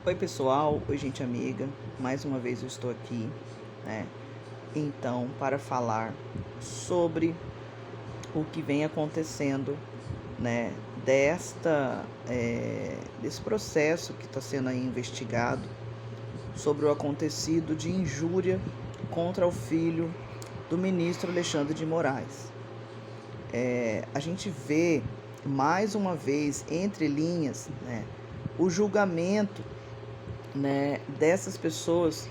Oi pessoal, oi gente amiga, mais uma vez eu estou aqui, né? Então, para falar sobre o que vem acontecendo, né? Desse processo que está sendo aí investigado sobre o acontecido de injúria contra o filho do ministro Alexandre de Moraes. A gente vê mais uma vez entre linhas, né? O julgamento, né, dessas pessoas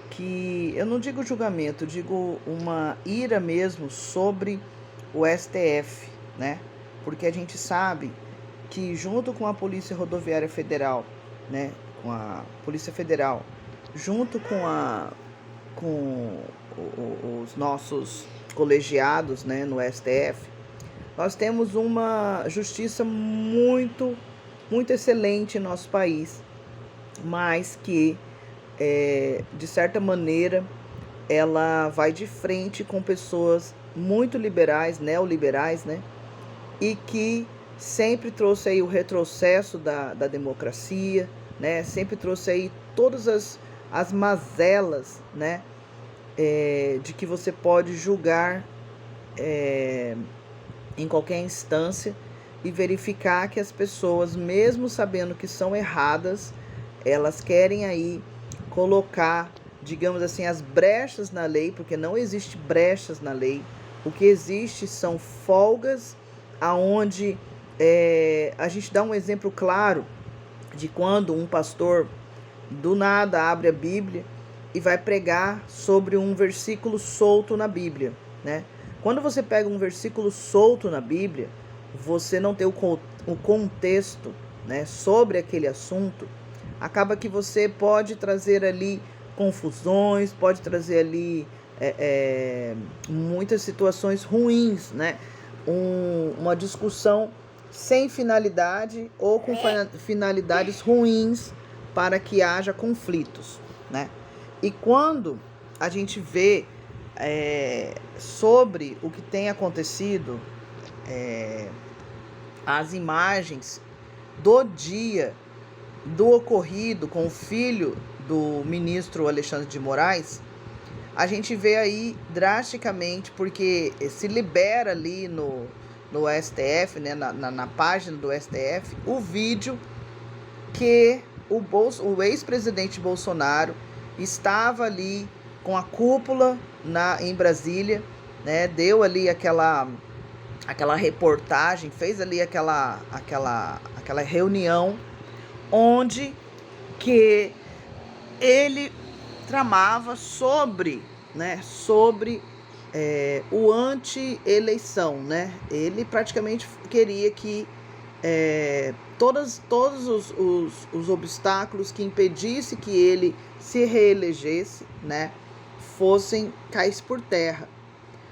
que, eu não digo julgamento, eu digo uma ira mesmo sobre o STF, né? Porque a gente sabe que junto com a Polícia Rodoviária Federal, né, com a Polícia Federal, junto com os nossos colegiados, né, no STF, nós temos uma justiça muito excelente em nosso país, mas que, de certa maneira, ela vai de frente com pessoas muito liberais, neoliberais, né? E que sempre trouxe aí o retrocesso da democracia, né? Sempre trouxe aí todas as mazelas, né? De que você pode julgar em qualquer instância e verificar que as pessoas, mesmo sabendo que são erradas, elas querem aí colocar, digamos assim, as brechas na lei, porque não existe brechas na lei. O que existe são folgas, aonde a gente dá um exemplo claro de quando um pastor do nada abre a Bíblia e vai pregar sobre um versículo solto na Bíblia, né? Quando você pega um versículo solto na Bíblia, você não tem o contexto, né, sobre aquele assunto, acaba que você pode trazer ali confusões, pode trazer ali muitas situações ruins, né? Uma discussão sem finalidade ou com finalidades ruins para que haja conflitos, né? E quando a gente vê sobre o que tem acontecido, as imagens do dia do ocorrido com o filho do ministro Alexandre de Moraes, a gente vê aí drasticamente, porque se libera ali no STF, né, na página do STF, o vídeo que o ex-presidente Bolsonaro estava ali com a cúpula em Brasília, né, deu ali aquela reportagem, fez ali aquela reunião onde que ele tramava sobre o anti-eleição, né? Ele praticamente queria que todos os obstáculos que impedisse que ele se reelegesse, né, caísse por terra.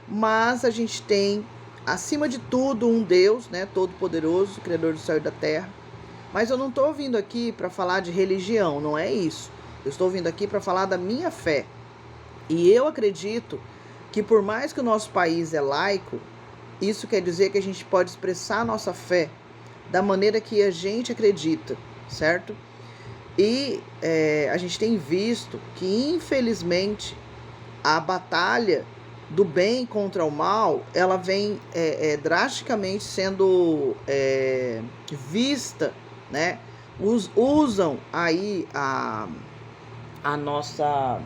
Mas a gente tem, acima de tudo, um Deus, né, todo-poderoso, Criador do céu e da terra. Mas eu não estou vindo aqui para falar de religião, não é isso. Eu estou vindo aqui para falar da minha fé. E eu acredito que, por mais que o nosso país é laico, isso quer dizer que a gente pode expressar a nossa fé da maneira que a gente acredita, certo? E a gente tem visto que, infelizmente, a batalha do bem contra o mal, ela vem drasticamente sendo vista, né? Usam aí a nossa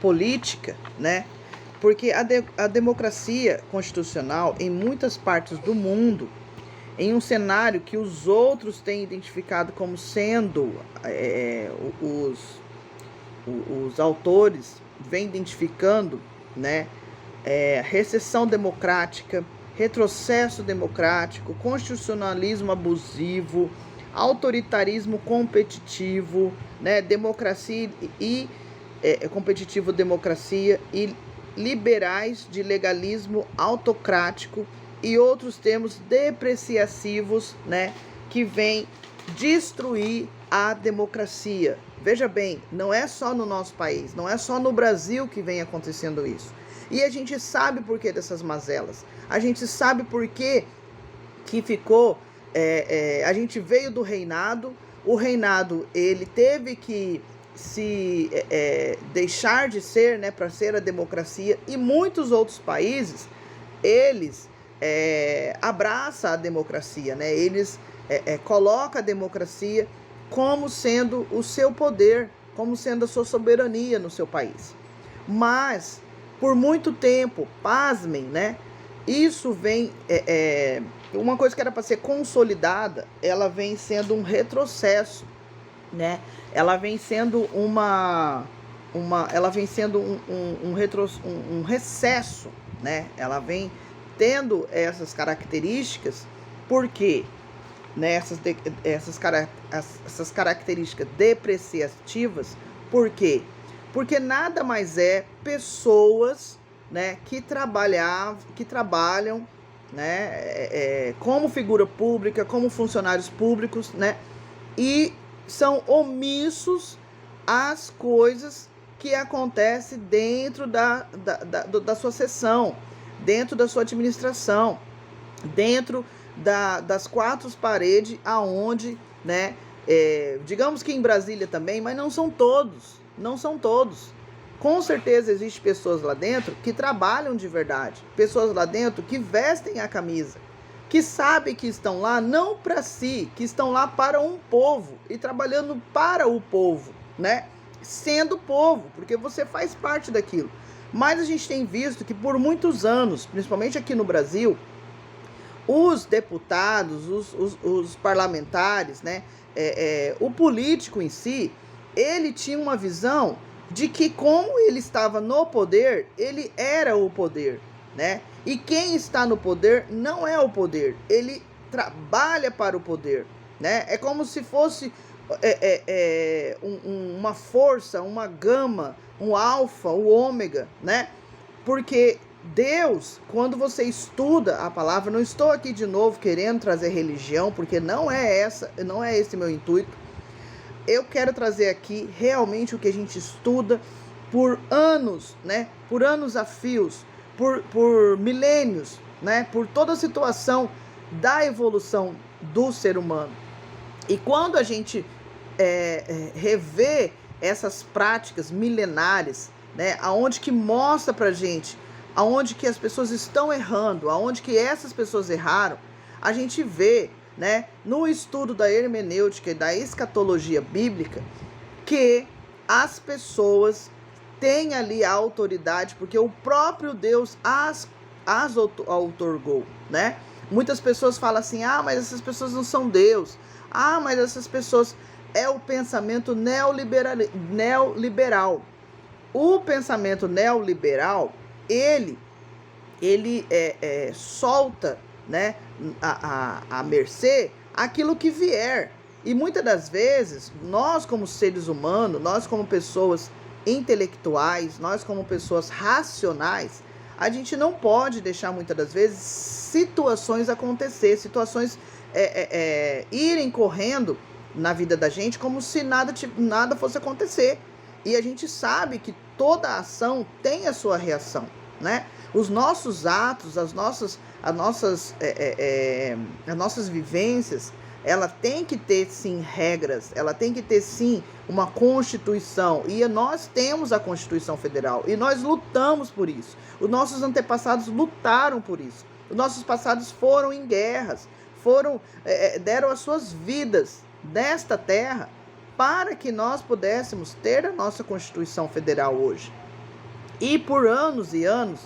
política, né? Porque a democracia constitucional, em muitas partes do mundo, em um cenário que os outros têm identificado como sendo os autores vêm identificando, né, recessão democrática, retrocesso democrático, constitucionalismo abusivo, autoritarismo competitivo, né, democracia e competitivo democracia e liberais de legalismo autocrático e outros termos depreciativos, né, que vêm destruir a democracia. Veja bem, não é só no nosso país, não é só no Brasil que vem acontecendo isso. E a gente sabe por que dessas mazelas. A gente sabe por que que ficou, a gente veio do reinado, o reinado ele teve que se deixar de ser, né, para ser a democracia, e muitos outros países, eles abraçam a democracia, né, eles colocam a democracia como sendo o seu poder, como sendo a sua soberania no seu país. Mas, por muito tempo, pasmem, né, isso vem, uma coisa que era para ser consolidada, ela vem sendo um retrocesso, né? Ela vem sendo ela vem sendo um recesso, né? Ela vem tendo essas características, porque, né, essas características depreciativas, por quê? Porque nada mais é pessoas, né, que trabalham, né, como figura pública, como funcionários públicos, né, e são omissos às coisas que acontecem dentro da sua seção, dentro da sua administração, dentro das quatro paredes, aonde, né, digamos que em Brasília também, mas não são todos. Com certeza existem pessoas lá dentro que trabalham de verdade, pessoas lá dentro que vestem a camisa, que sabem que estão lá não para si, que estão lá para um povo e trabalhando para o povo, né? Sendo povo, porque você faz parte daquilo. Mas a gente tem visto que por muitos anos, principalmente aqui no Brasil, os deputados, os parlamentares, né? O político em si, ele tinha uma visão de que, como ele estava no poder, ele era o poder, né? E quem está no poder não é o poder, ele trabalha para o poder, né? É como se fosse uma força, uma gama, um alfa, o ômega, né? Porque Deus, quando você estuda a palavra, não estou aqui de novo querendo trazer religião, porque não é esse meu intuito. Eu quero trazer aqui realmente o que a gente estuda por anos, né? Por anos a fios, por milênios, né? Por toda a situação da evolução do ser humano. E quando a gente revê essas práticas milenares, né? Aonde que mostra pra gente aonde que as pessoas estão errando, aonde que essas pessoas erraram, a gente vê, né, no estudo da hermenêutica e da escatologia bíblica, que as pessoas têm ali a autoridade, porque o próprio Deus as outorgou, né? Muitas pessoas falam assim, mas essas pessoas não são Deus, mas essas pessoas é o pensamento neoliberal. O pensamento neoliberal, ele solta, né, a mercê aquilo que vier. E muitas das vezes, nós como seres humanos, nós como pessoas intelectuais, nós como pessoas racionais, a gente não pode deixar muitas das vezes situações acontecer, situações irem correndo na vida da gente como se nada fosse acontecer. E a gente sabe que toda ação tem a sua reação, né? Os nossos atos, as nossas vivências, ela tem que ter sim regras, ela tem que ter sim uma Constituição, e nós temos a Constituição Federal e nós lutamos por isso. Os nossos antepassados lutaram por isso. Os nossos passados foram em guerras, deram as suas vidas nesta terra para que nós pudéssemos ter a nossa Constituição Federal hoje. E por anos e anos,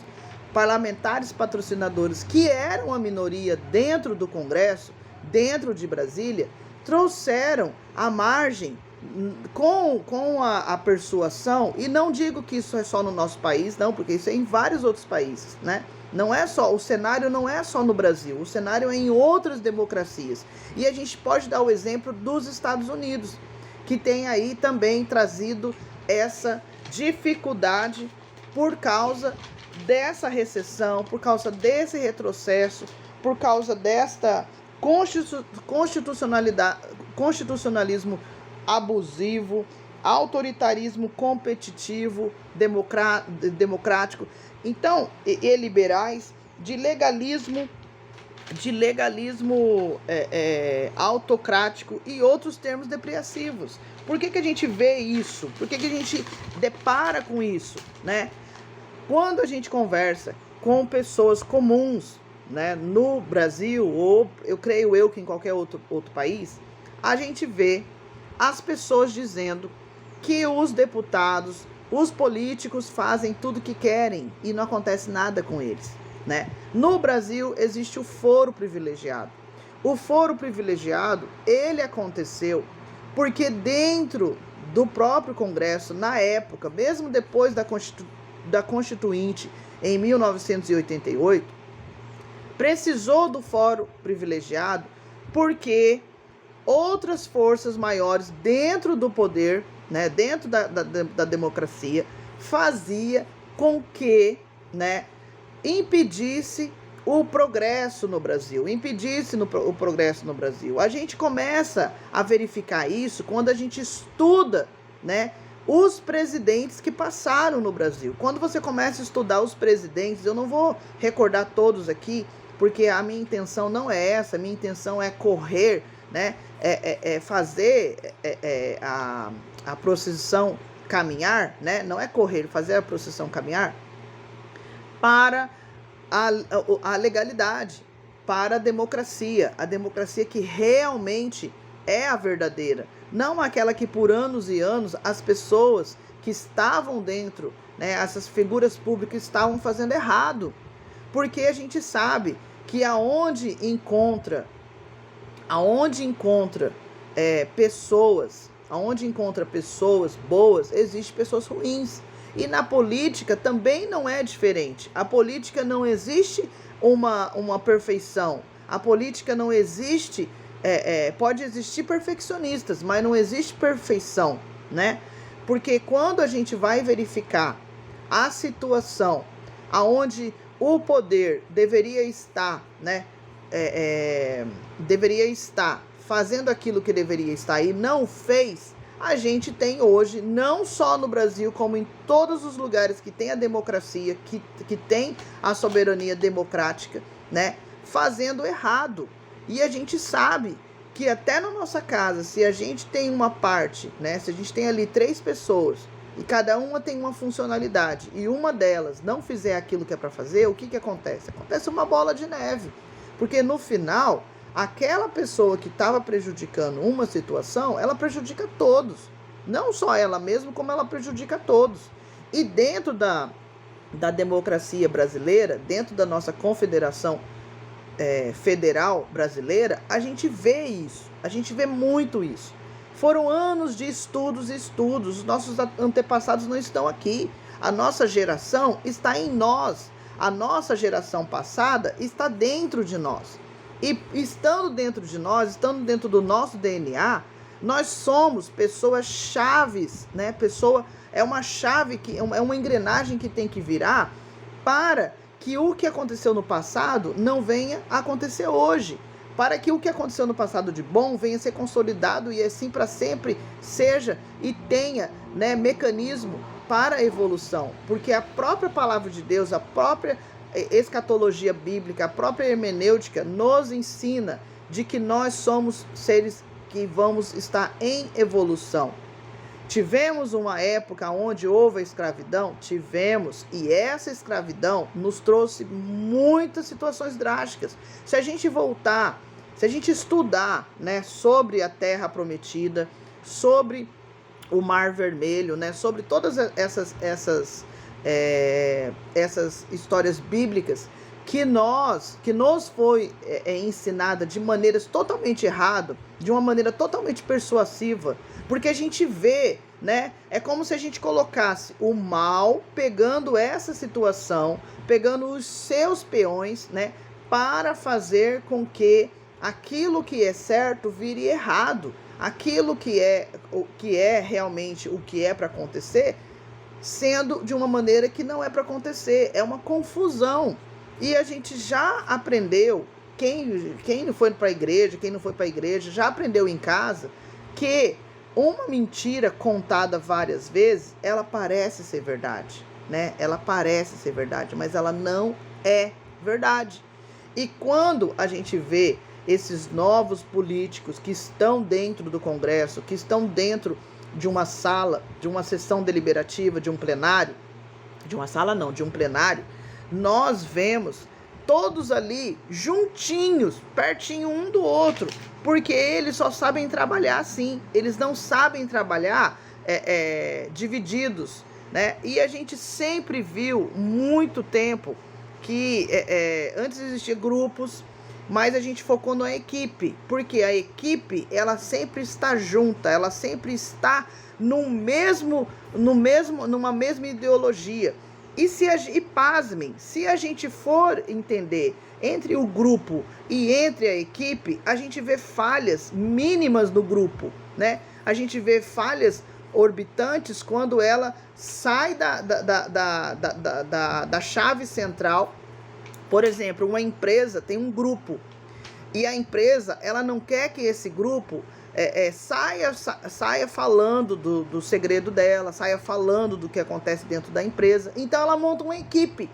parlamentares patrocinadores que eram a minoria dentro do Congresso, dentro de Brasília, trouxeram a margem com a persuasão, e não digo que isso é só no nosso país, não, porque isso é em vários outros países, né? Não é só, o cenário não é só no Brasil, o cenário é em outras democracias. E a gente pode dar o exemplo dos Estados Unidos, que tem aí também trazido essa dificuldade por causa dessa recessão, por causa desse retrocesso, por causa desta constitucionalismo abusivo, autoritarismo competitivo, democrático, então, e liberais, de legalismo de legalismo autocrático e outros termos depreciativos. Por que a gente vê isso? Por que a gente depara com isso, né? Quando a gente conversa com pessoas comuns, né, no Brasil, ou eu creio que em qualquer outro país, a gente vê as pessoas dizendo que os deputados, os políticos fazem tudo que querem e não acontece nada com eles, né? No Brasil existe o foro privilegiado. O foro privilegiado, ele aconteceu porque dentro do próprio Congresso, na época, mesmo depois da Constituinte, em 1988, precisou do foro privilegiado porque outras forças maiores dentro do poder, né, dentro da democracia, fazia com que, né, impedisse o progresso no Brasil, o progresso no Brasil. A gente começa a verificar isso quando a gente estuda, né, os presidentes que passaram no Brasil. Quando você começa a estudar os presidentes, eu não vou recordar todos aqui, porque a minha intenção não é essa, a minha intenção é correr, né, fazer a procissão caminhar, né, não é correr, fazer a procissão caminhar para a legalidade, para a democracia que realmente é a verdadeira, não aquela que por anos e anos as pessoas que estavam dentro, né, essas figuras públicas estavam fazendo errado, porque a gente sabe que aonde encontra pessoas boas, existem pessoas ruins. E na política também não é diferente. A política não existe uma perfeição. A política não existe, pode existir perfeccionistas, mas não existe perfeição, né? Porque quando a gente vai verificar a situação aonde o poder deveria estar, né? Deveria estar fazendo aquilo que deveria estar e não fez, a gente tem hoje, não só no Brasil, como em todos os lugares que tem a democracia, que tem a soberania democrática, né, fazendo errado. E a gente sabe que até na nossa casa, se a gente tem uma parte, né, se a gente tem ali 3 pessoas e cada uma tem uma funcionalidade e uma delas não fizer aquilo que é para fazer, o que acontece? Acontece uma bola de neve, porque no final aquela pessoa que estava prejudicando uma situação, ela prejudica todos. Não só ela mesma, como ela prejudica todos. E dentro da democracia brasileira, dentro da nossa confederação federal brasileira, a gente vê isso. A gente vê muito isso. Foram anos de estudos. Os nossos antepassados não estão aqui. A nossa geração está em nós. A nossa geração passada está dentro de nós. E estando dentro de nós, estando dentro do nosso DNA, nós somos pessoas chaves, né? É uma chave, é uma engrenagem que tem que virar para que o que aconteceu no passado não venha a acontecer hoje. Para que o que aconteceu no passado de bom venha a ser consolidado e assim para sempre seja e tenha, né, mecanismo para a evolução. Porque a própria palavra de Deus, a própria escatologia bíblica, a própria hermenêutica nos ensina de que nós somos seres que vamos estar em evolução. Tivemos uma época onde houve a escravidão? Tivemos, e essa escravidão nos trouxe muitas situações drásticas. Se a gente voltar, se a gente estudar, né, sobre a Terra Prometida, sobre o Mar Vermelho, né, sobre todas essas histórias bíblicas que nos foi ensinada de maneiras totalmente erradas, de uma maneira totalmente persuasiva, porque a gente vê, né, é como se a gente colocasse o mal pegando essa situação, pegando os seus peões, né, para fazer com que aquilo que é certo vire errado, aquilo que é realmente o que é para acontecer, sendo de uma maneira que não é para acontecer, é uma confusão. E a gente já aprendeu, quem não foi para a igreja, quem não foi para a igreja, já aprendeu em casa que uma mentira contada várias vezes, ela parece ser verdade, né? Ela parece ser verdade, mas ela não é verdade. E quando a gente vê esses novos políticos que estão dentro do Congresso, que estão dentro de uma sala, de uma sessão deliberativa, de um plenário, de uma sala não, de um plenário, nós vemos todos ali juntinhos, pertinho um do outro, porque eles só sabem trabalhar assim, eles não sabem trabalhar divididos, né? E a gente sempre viu, muito tempo, que antes existiam grupos, mas a gente focou na equipe, porque a equipe, ela sempre está junta, ela sempre está numa mesma ideologia. E pasmem, se a gente for entender entre o grupo e entre a equipe, a gente vê falhas mínimas no grupo, né? A gente vê falhas orbitantes quando ela sai da chave central. Por exemplo, uma empresa tem um grupo e a empresa, ela não quer que esse grupo saia falando do segredo dela, saia falando do que acontece dentro da empresa. Então ela monta uma equipe,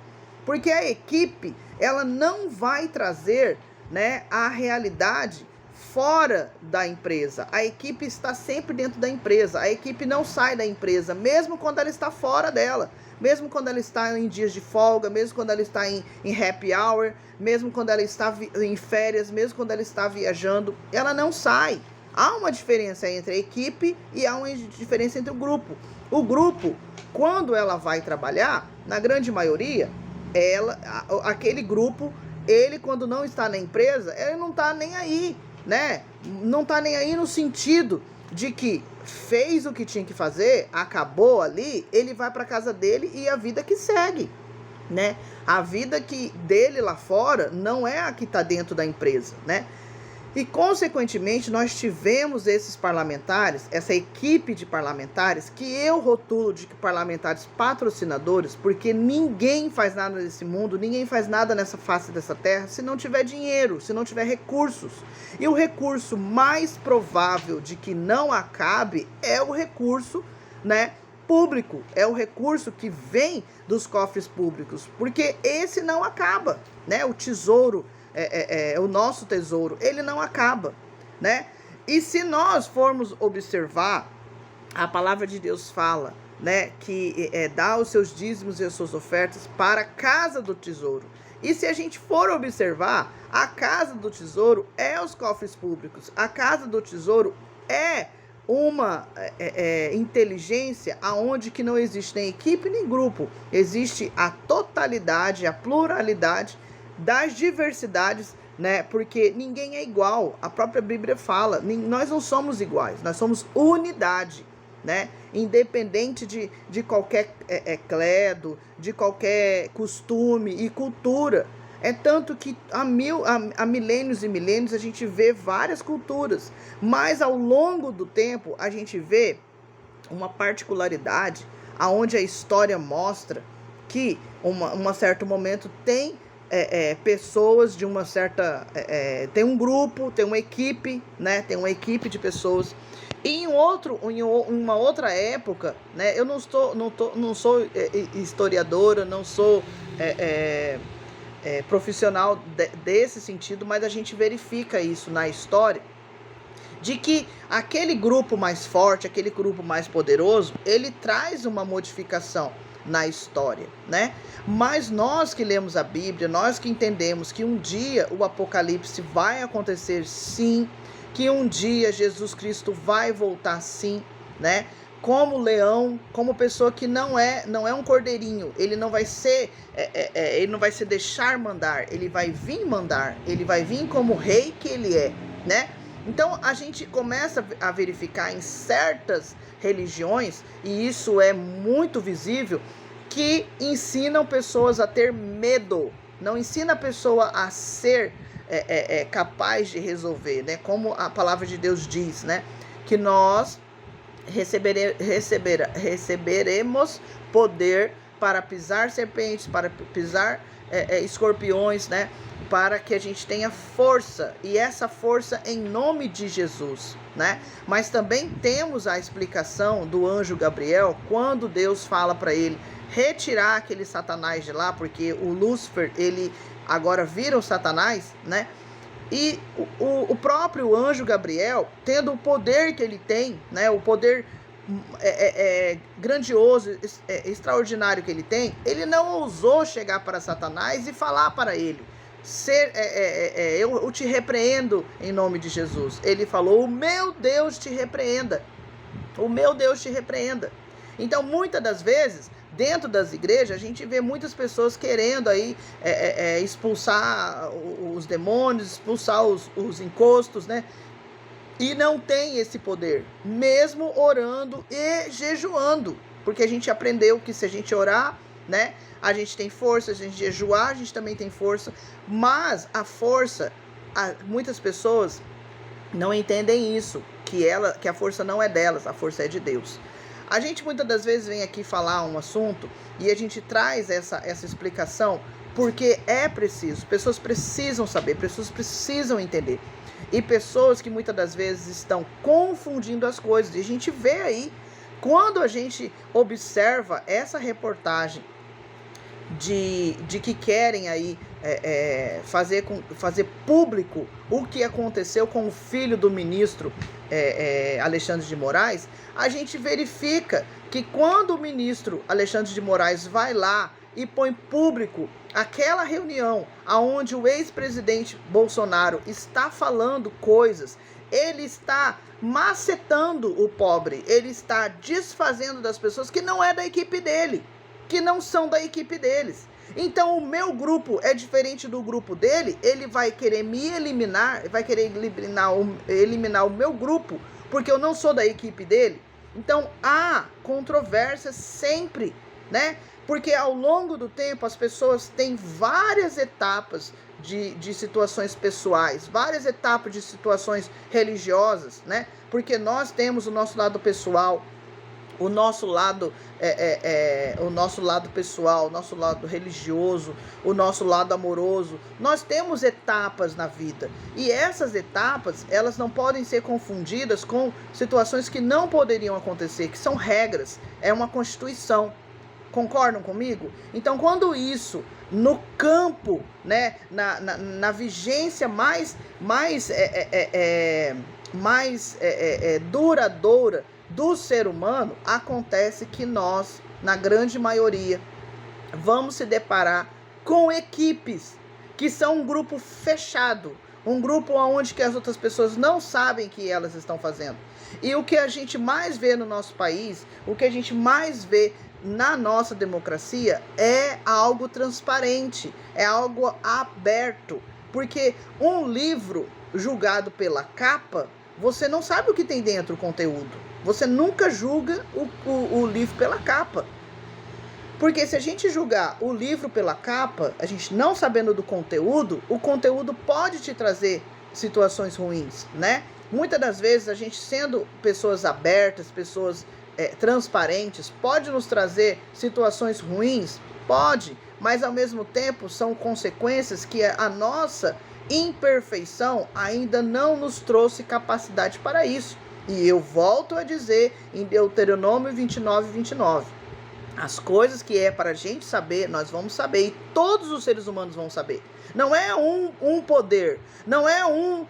porque a equipe, ela não vai trazer, né, a realidade fora da empresa. A equipe está sempre dentro da empresa, a equipe não sai da empresa, mesmo quando ela está fora dela, mesmo quando ela está em dias de folga, mesmo quando ela está em happy hour, mesmo quando ela está em férias, mesmo quando ela está viajando, ela não sai. Há uma diferença entre a equipe e há uma diferença entre o grupo. O grupo, quando ela vai trabalhar, na grande maioria, aquele grupo, ele quando não está na empresa, ele não está nem aí, né? Não está nem aí no sentido de que fez o que tinha que fazer, acabou ali, ele vai para casa dele e a vida que segue, né? A vida dele lá fora não é a que está dentro da empresa, né? E, consequentemente, nós tivemos esses parlamentares, essa equipe de parlamentares, que eu rotulo de parlamentares patrocinadores, porque ninguém faz nada nesse mundo, ninguém faz nada nessa face dessa terra, se não tiver dinheiro, se não tiver recursos. E o recurso mais provável de que não acabe é o recurso, né, público, é o recurso que vem dos cofres públicos, porque esse não acaba, né, o tesouro, o nosso tesouro, ele não acaba, né? E se nós formos observar, a palavra de Deus fala, né, que dá os seus dízimos e as suas ofertas para a casa do tesouro. E se a gente for observar, a casa do tesouro é os cofres públicos. A casa do tesouro é uma inteligência aonde que não existe nem equipe nem grupo. Existe a totalidade, a pluralidade das diversidades, né? Porque ninguém é igual. A própria Bíblia fala, nós não somos iguais, nós somos unidade, né? Independente de qualquer credo, de qualquer costume e cultura. É tanto que há milênios e milênios a gente vê várias culturas, mas ao longo do tempo a gente vê uma particularidade aonde a história mostra que um certo momento tem pessoas de uma certa... tem um grupo, tem uma equipe, né? Tem uma equipe de pessoas. E em uma outra época, né? Eu não sou historiadora, não sou profissional desse sentido, mas a gente verifica isso na história, de que aquele grupo mais forte, aquele grupo mais poderoso, ele traz uma modificação na história, né? Mas nós que lemos a Bíblia, nós que entendemos que um dia o Apocalipse vai acontecer, sim, que um dia Jesus Cristo vai voltar, sim, né? Como leão, como pessoa que não é um cordeirinho, ele não vai se deixar mandar, ele vai vir mandar, ele vai vir como rei que ele é, né? Então a gente começa a verificar em certas religiões, e isso é muito visível, que ensinam pessoas a ter medo, não ensina a pessoa a ser capaz de resolver, né? Como a palavra de Deus diz, né? Que nós receberemos poder para pisar serpentes, para pisar escorpiões, né? Para que a gente tenha força, e essa força em nome de Jesus, né? Mas também temos a explicação do anjo Gabriel, quando Deus fala para ele: retirar aquele Satanás de lá, porque o Lúcifer, ele agora vira o Satanás, né? E o próprio anjo Gabriel, tendo o poder que ele tem, né? O poder grandioso, extraordinário que ele tem, ele não ousou chegar para Satanás e falar para ele, eu te repreendo em nome de Jesus. Ele falou, o meu Deus te repreenda. O meu Deus te repreenda. Então, muitas das vezes, dentro das igrejas, a gente vê muitas pessoas querendo aí expulsar os demônios, expulsar os encostos, né? E não tem esse poder, mesmo orando e jejuando. Porque a gente aprendeu que se a gente orar, né, a gente tem força, se a gente jejuar, a gente também tem força. Mas a força, muitas pessoas não entendem isso, que a força não é delas, a força é de Deus. A gente muitas das vezes vem aqui falar um assunto e a gente traz essa explicação porque é preciso, pessoas precisam saber, pessoas precisam entender. E pessoas que muitas das vezes estão confundindo as coisas. E a gente vê aí, quando a gente observa essa reportagem de que querem aí fazer público o que aconteceu com o filho do ministro Alexandre de Moraes, a gente verifica que quando o ministro Alexandre de Moraes vai lá e põe público aquela reunião onde o ex-presidente Bolsonaro está falando coisas, ele está macetando o pobre, ele está desfazendo das pessoas que não é da equipe dele, que não são da equipe deles. Então o meu grupo é diferente do grupo dele, ele vai querer me eliminar, vai querer eliminar o meu grupo, porque eu não sou da equipe dele. Então há controvérsia sempre, né? Porque ao longo do tempo as pessoas têm várias etapas de situações pessoais, várias etapas de situações religiosas, né? Porque nós temos o nosso lado pessoal, o nosso lado pessoal, o nosso lado religioso, o nosso lado amoroso. Nós temos etapas na vida e essas etapas, elas não podem ser confundidas com situações que não poderiam acontecer, que são regras, é uma constituição. Concordam comigo? Então, quando isso, no campo, né, na vigência mais duradoura do ser humano, acontece que nós, na grande maioria, vamos se deparar com equipes que são um grupo fechado, um grupo onde que as outras pessoas não sabem que elas estão fazendo. E o que a gente mais vê no nosso país, o que a gente mais vê na nossa democracia é algo transparente, é algo aberto, porque um livro julgado pela capa, você não sabe o que tem dentro o conteúdo, você nunca julga o livro pela capa, porque se a gente julgar o livro pela capa, a gente não sabendo do conteúdo, o conteúdo pode te trazer situações ruins, né? Muitas das vezes a gente sendo pessoas abertas, pessoas transparentes, pode nos trazer situações ruins? Pode, mas ao mesmo tempo são consequências que a nossa imperfeição ainda não nos trouxe capacidade para isso. E eu volto a dizer em Deuteronômio 29:29, as coisas que é para a gente saber, nós vamos saber, e todos os seres humanos vão saber. Não é um poder, não é um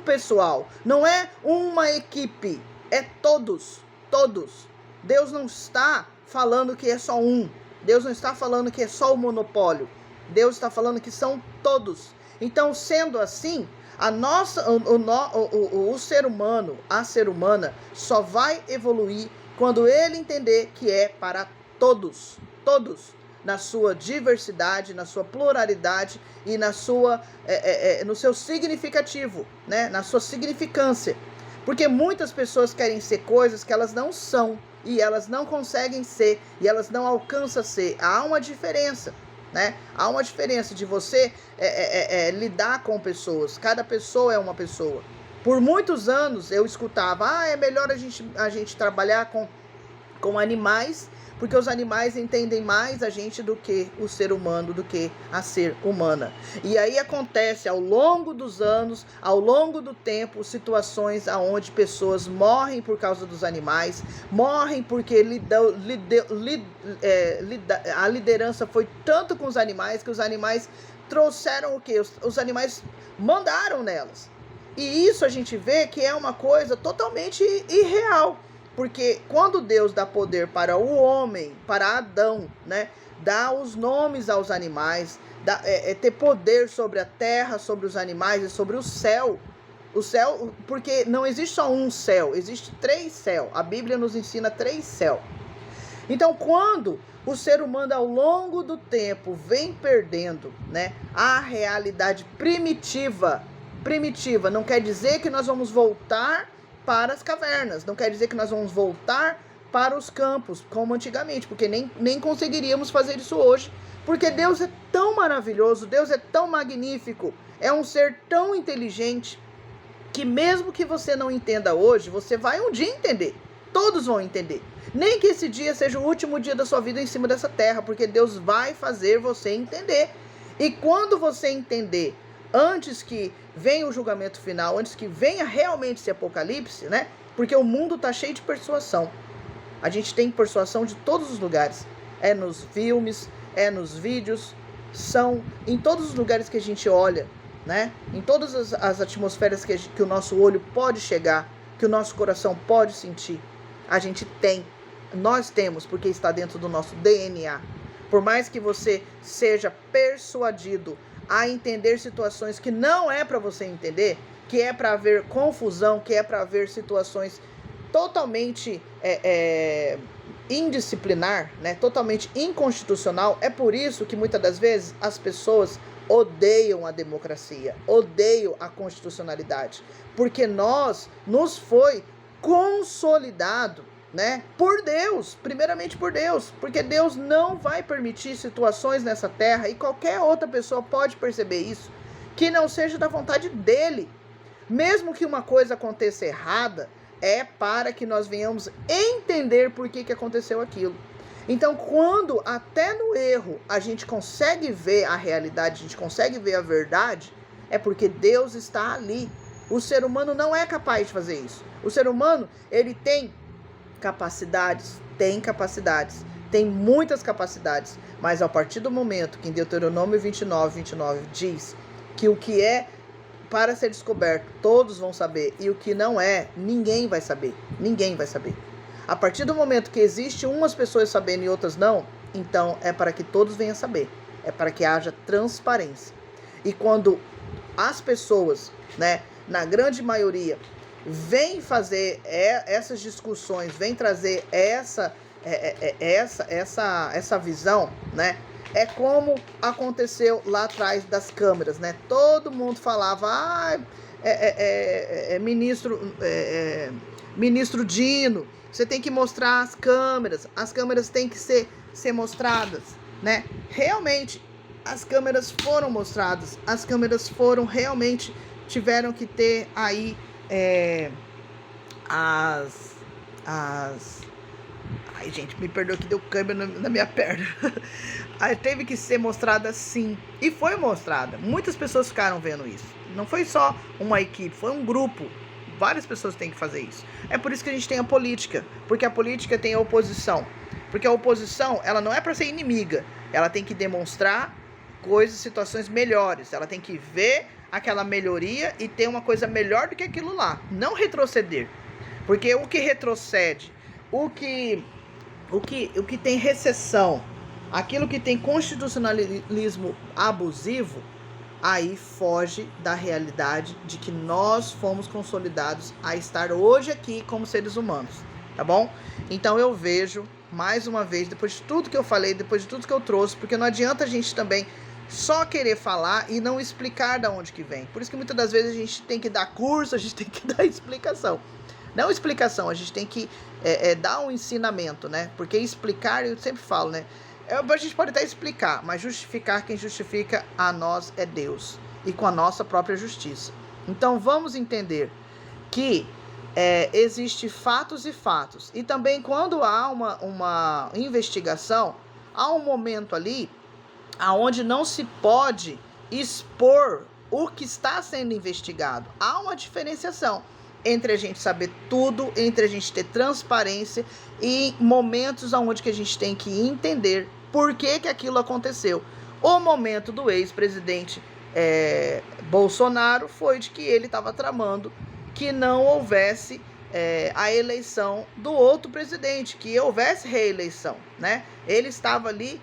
pessoal, não é uma equipe, é todos. Deus não está falando que é só um. Deus não está falando que é só o monopólio. Deus está falando que são todos. Então, sendo assim, o ser humano, a ser humana, só vai evoluir quando ele entender que é para todos, na sua diversidade, na sua pluralidade e no seu significativo, né? Na sua significância. Porque muitas pessoas querem ser coisas que elas não são, e elas não conseguem ser, e elas não alcançam ser. Há uma diferença, né? Há uma diferença de você lidar com pessoas. Cada pessoa é uma pessoa. Por muitos anos eu escutava, é melhor a gente trabalhar com animais, porque os animais entendem mais a gente do que o ser humano, do que a ser humana. E aí acontece ao longo dos anos, ao longo do tempo, situações onde pessoas morrem por causa dos animais, morrem porque a liderança foi tanto com os animais que os animais trouxeram o quê? Os animais mandaram nelas. E isso a gente vê que é uma coisa totalmente irreal. Porque quando Deus dá poder para o homem, para Adão, né, dá os nomes aos animais, ter poder sobre a terra, sobre os animais e sobre o céu, porque não existe só um céu, existe 3 céus. A Bíblia nos ensina 3 céus. Então, quando o ser humano ao longo do tempo vem perdendo, né, a realidade primitiva, não quer dizer que nós vamos voltar para as cavernas, não quer dizer que nós vamos voltar para os campos, como antigamente, porque nem conseguiríamos fazer isso hoje, porque Deus é tão maravilhoso, Deus é tão magnífico, é um ser tão inteligente, que mesmo que você não entenda hoje, você vai um dia entender, todos vão entender, nem que esse dia seja o último dia da sua vida em cima dessa terra, porque Deus vai fazer você entender, e quando você entender, antes que venha o julgamento final, antes que venha realmente esse apocalipse, né? Porque o mundo está cheio de persuasão. A gente tem persuasão de todos os lugares. É nos filmes, é nos vídeos, são em todos os lugares que a gente olha, né? Em todas as atmosferas que o nosso olho pode chegar, que o nosso coração pode sentir. A gente tem, nós temos, porque está dentro do nosso DNA. Por mais que você seja persuadido a entender situações que não é para você entender, que é para haver confusão, que é para haver situações totalmente indisciplinar, né? Totalmente inconstitucional. É por isso que muitas das vezes as pessoas odeiam a democracia, odeiam a constitucionalidade, porque nos foi consolidado, né, por Deus, primeiramente por Deus, porque Deus não vai permitir situações nessa terra, e qualquer outra pessoa pode perceber isso, que não seja da vontade dele. Mesmo que uma coisa aconteça errada, é para que nós venhamos entender por que aconteceu aquilo. Então, quando até no erro a gente consegue ver a realidade, a gente consegue ver a verdade, é porque Deus está ali. O ser humano não é capaz de fazer isso. O ser humano, ele tem capacidades, tem muitas capacidades, mas a partir do momento que em Deuteronômio 29 diz que o que é para ser descoberto, todos vão saber, e o que não é, ninguém vai saber. A partir do momento que existe umas pessoas sabendo e outras não, então é para que todos venham saber, é para que haja transparência. E quando as pessoas, né, na grande maioria, vem fazer essas discussões, vem trazer essa visão, né? É como aconteceu lá atrás das câmeras, né? Todo mundo falava, ministro Dino, você tem que mostrar as câmeras têm que ser mostradas, né? Realmente, as câmeras foram mostradas, as câmeras foram realmente, tiveram que ter aí ai, gente, me perdoa que deu câimbra na minha perna. Aí teve que ser mostrada sim. E foi mostrada. Muitas pessoas ficaram vendo isso. Não foi só uma equipe, foi um grupo. Várias pessoas têm que fazer isso. É por isso que a gente tem a política. Porque a política tem a oposição. Porque a oposição, ela não é para ser inimiga. Ela tem que demonstrar coisas, situações melhores. Ela tem que ver aquela melhoria e ter uma coisa melhor do que aquilo lá. Não retroceder. Porque o que retrocede, o que tem recessão, aquilo que tem constitucionalismo abusivo, aí foge da realidade de que nós fomos consolidados a estar hoje aqui como seres humanos, tá bom? Então eu vejo, mais uma vez, depois de tudo que eu falei, depois de tudo que eu trouxe, porque não adianta a gente também só querer falar e não explicar de onde que vem. Por isso que muitas das vezes a gente tem que dar curso, a gente tem que dar explicação. Não explicação, a gente tem que dar um ensinamento, né? Porque explicar, eu sempre falo, né? A gente pode até explicar, mas justificar, quem justifica a nós é Deus. E com a nossa própria justiça. Então vamos entender que existe fatos e fatos. E também quando há uma investigação, há um momento ali aonde não se pode expor o que está sendo investigado. Há uma diferenciação entre a gente saber tudo, entre a gente ter transparência e momentos onde que a gente tem que entender por que aquilo aconteceu. O momento do ex-presidente Bolsonaro foi de que ele estava tramando que não houvesse a eleição do outro presidente, que houvesse reeleição, né? Ele estava ali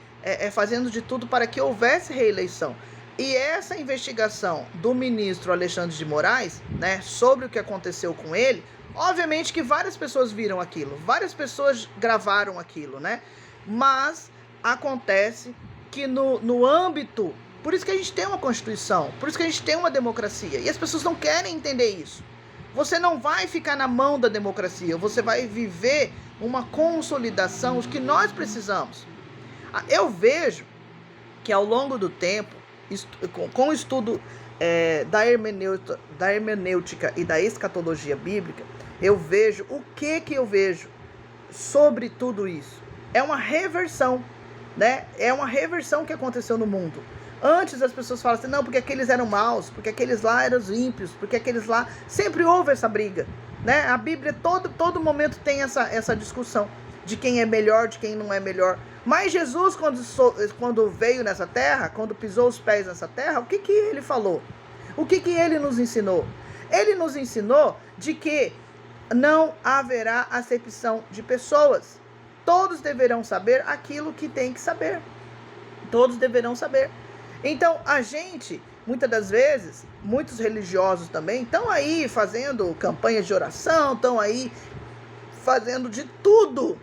fazendo de tudo para que houvesse reeleição. E essa investigação do ministro Alexandre de Moraes, né, sobre o que aconteceu com ele, obviamente que várias pessoas viram aquilo, várias pessoas gravaram aquilo, né? Mas acontece que no âmbito, por isso que a gente tem uma Constituição, por isso que a gente tem uma democracia, e as pessoas não querem entender isso. Você não vai ficar na mão da democracia, você vai viver uma consolidação que nós precisamos. Eu vejo que ao longo do tempo, com o estudo da hermenêutica e da escatologia bíblica, eu vejo o que eu vejo sobre tudo isso. É uma reversão, né? É uma reversão que aconteceu no mundo. Antes as pessoas falam assim, não, porque aqueles eram maus, porque aqueles lá eram os ímpios, porque aqueles lá... Sempre houve essa briga, né? A Bíblia, todo momento tem essa discussão de quem é melhor, de quem não é melhor. Mas Jesus, quando veio nessa terra, quando pisou os pés nessa terra, o que ele falou? O que ele nos ensinou? Ele nos ensinou de que não haverá acepção de pessoas. Todos deverão saber aquilo que tem que saber. Todos deverão saber. Então, a gente, muitas das vezes, muitos religiosos também, estão aí fazendo campanhas de oração, estão aí fazendo de tudo,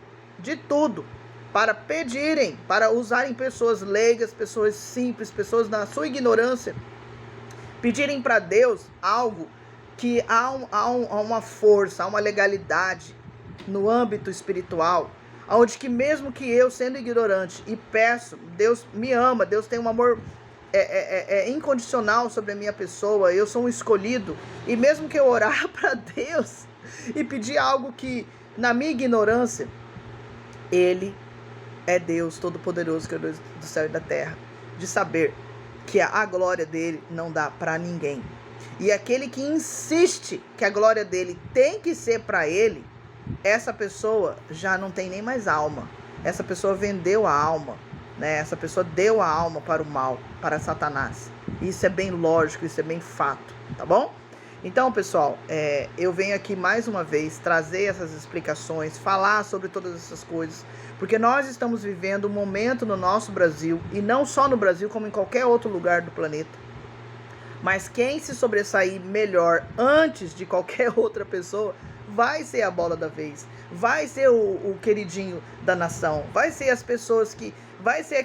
para pedirem, para usarem pessoas leigas, pessoas simples, pessoas na sua ignorância, pedirem para Deus algo que há uma força, há uma legalidade no âmbito espiritual, onde que mesmo que eu, sendo ignorante, e peço, Deus me ama, Deus tem um amor incondicional sobre a minha pessoa, eu sou um escolhido, e mesmo que eu orar para Deus e pedir algo que, na minha ignorância, Ele é Deus Todo-Poderoso, que é Deus do céu e da terra, de saber que a glória dele não dá para ninguém. E aquele que insiste que a glória dele tem que ser para ele, essa pessoa já não tem nem mais alma. Essa pessoa vendeu a alma, né? Essa pessoa deu a alma para o mal, para Satanás. Isso é bem lógico, isso é bem fato, tá bom? Então, pessoal, eu venho aqui mais uma vez trazer essas explicações, falar sobre todas essas coisas, porque nós estamos vivendo um momento no nosso Brasil, e não só no Brasil, como em qualquer outro lugar do planeta. Mas quem se sobressair melhor antes de qualquer outra pessoa vai ser a bola da vez, vai ser o queridinho da nação, vai ser as pessoas que... Vai ser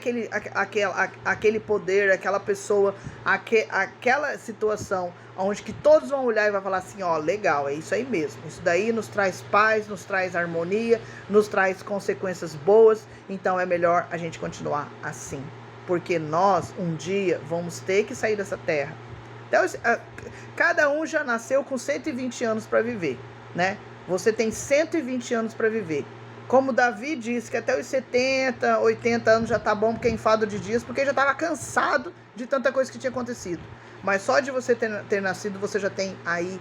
aquele poder, aquela pessoa, aquela situação onde que todos vão olhar e vai falar assim, ó, legal, é isso aí mesmo. Isso daí nos traz paz, nos traz harmonia, nos traz consequências boas, então é melhor a gente continuar assim. Porque nós, um dia, vamos ter que sair dessa terra. Então, cada um já nasceu com 120 anos para viver, né? Você tem 120 anos para viver. Como Davi disse que até os 70, 80 anos já tá bom, porque é enfado de dias, porque já estava cansado de tanta coisa que tinha acontecido. Mas só de você ter nascido, você já tem aí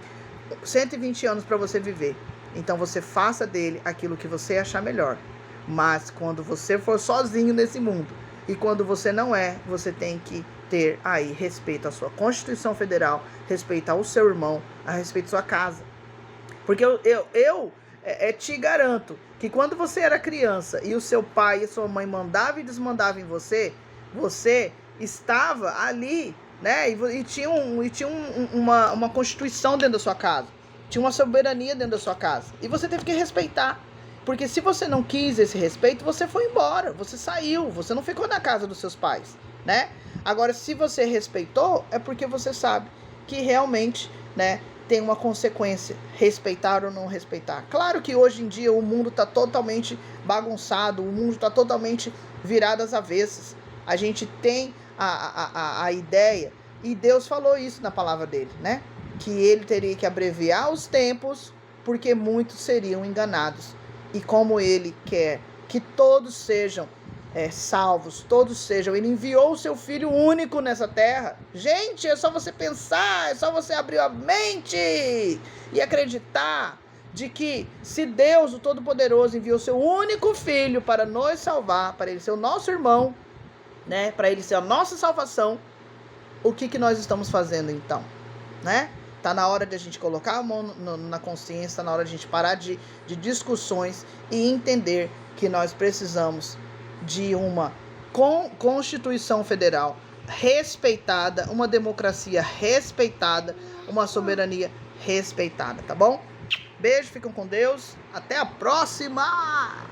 120 anos para você viver. Então você faça dele aquilo que você achar melhor. Mas quando você for sozinho nesse mundo, e quando você não é, você tem que ter aí respeito à sua Constituição Federal, respeito ao seu irmão, a respeito à sua casa. Porque eu te garanto que quando você era criança e o seu pai e sua mãe mandavam e desmandavam em você, você estava ali, né? E tinha uma constituição dentro da sua casa. Tinha uma soberania dentro da sua casa. E você teve que respeitar. Porque se você não quis esse respeito, você foi embora, você saiu, você não ficou na casa dos seus pais, né? Agora, se você respeitou, é porque você sabe que realmente, né, tem uma consequência, respeitar ou não respeitar. Claro que hoje em dia o mundo está totalmente bagunçado, o mundo está totalmente virado às avessas. A gente tem a ideia, e Deus falou isso na palavra dele, né? Que ele teria que abreviar os tempos porque muitos seriam enganados. E como ele quer que todos sejam salvos, todos sejam, ele enviou o seu Filho único nessa terra. Gente, é só você pensar, é só você abrir a mente e acreditar de que se Deus, o Todo-Poderoso, enviou seu único Filho para nos salvar, para ele ser o nosso irmão, né, para ele ser a nossa salvação, o que nós estamos fazendo então, né? Tá na hora de a gente colocar a mão na consciência, tá na hora de a gente parar de discussões e entender que nós precisamos de uma Constituição Federal respeitada, uma democracia respeitada, uma soberania respeitada, tá bom? Beijo, ficam com Deus, até a próxima!